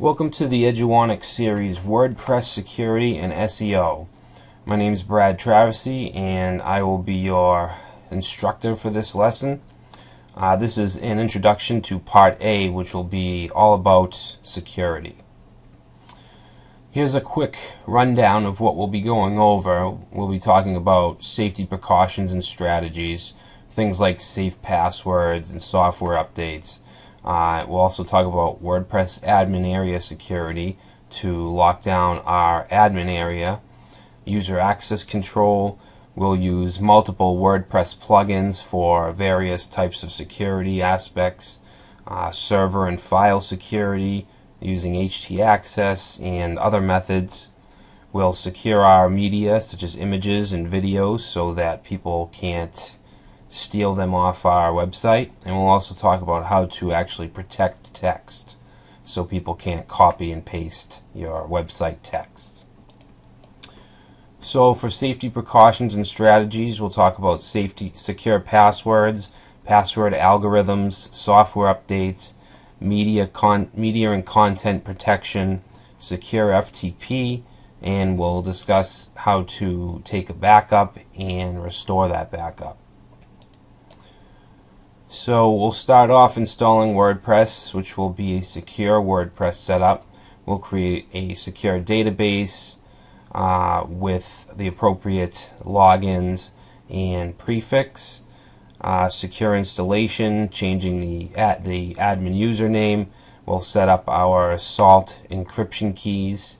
Welcome to the Eduonics series, WordPress Security and SEO. My name is Brad Travesey and I will be your instructor for this lesson. This is an introduction to Part A, which will be all about security. Here's a quick rundown of what we'll be going over. We'll be talking about safety precautions and strategies, things like safe passwords and software updates. We'll also talk about WordPress admin area security to lock down our admin area. User access control. We'll use multiple WordPress plugins for various types of security aspects. Server and file security using htaccess and other methods. We'll secure our media such as images and videos so that people can't steal them off our website, and we'll also talk about how to actually protect text so people can't copy and paste your website text. So for safety precautions and strategies, we'll talk about secure passwords, password algorithms, software updates, media and content protection, secure FTP, and we'll discuss how to take a backup and restore that backup. So we'll start off installing WordPress, which will be a secure WordPress setup. We'll create a secure database with the appropriate logins and prefix. Secure installation, changing the admin username. We'll set up our salt encryption keys,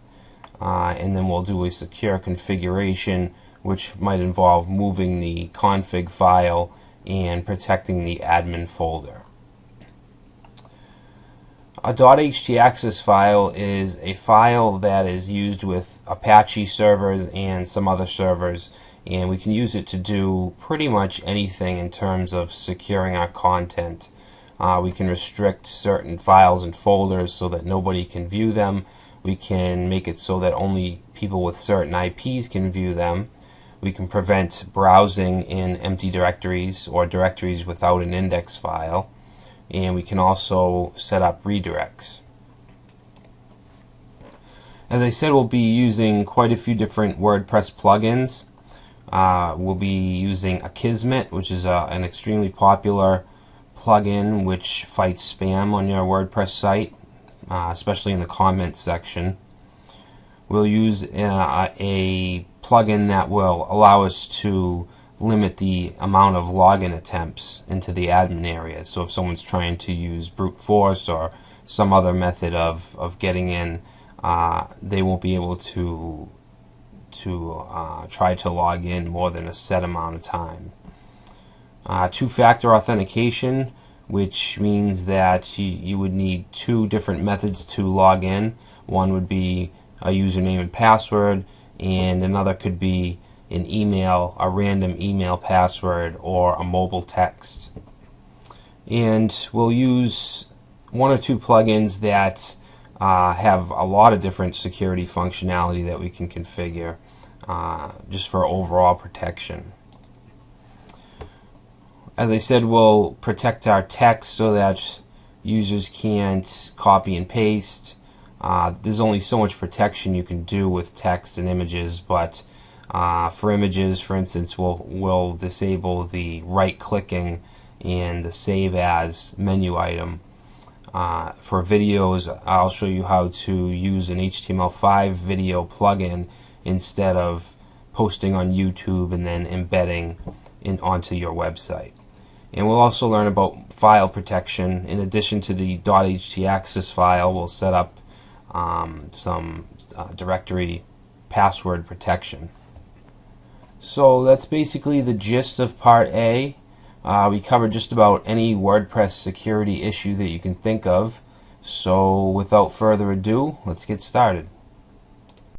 and then we'll do a secure configuration, which might involve moving the config file and protecting the admin folder. A .htaccess file is a file that is used with Apache servers and some other servers, and we can use it to do pretty much anything in terms of securing our content. We can restrict certain files and folders so that nobody can view them. We can make it so that only people with certain IPs can view them. We can prevent browsing in empty directories or directories without an index file, and we can also set up redirects. As I said, we'll be using quite a few different WordPress plugins. We'll be using Akismet, which is an extremely popular plugin which fights spam on your WordPress site, especially in the comments section. We'll use a plugin that will allow us to limit the amount of login attempts into the admin area. So if someone's trying to use brute force or some other method of getting in, they won't be able to try to log in more than a set amount of time. Two-factor authentication, which means that you would need two different methods to log in. One would be a username and password, and another could be an email, a random email password, or a mobile text. And we'll use one or two plugins that have a lot of different security functionality that we can configure just for overall protection. As I said, we'll protect our text so that users can't copy and paste. There's only so much protection you can do with text and images, but for images, for instance, we'll disable the right-clicking and the Save As menu item. For videos, I'll show you how to use an HTML5 video plugin instead of posting on YouTube and then embedding onto your website. And we'll also learn about file protection. In addition to the .htaccess file, we'll set up some directory password protection. So that's basically the gist of Part A. We covered just about any WordPress security issue that you can think of. So without further ado, let's get started.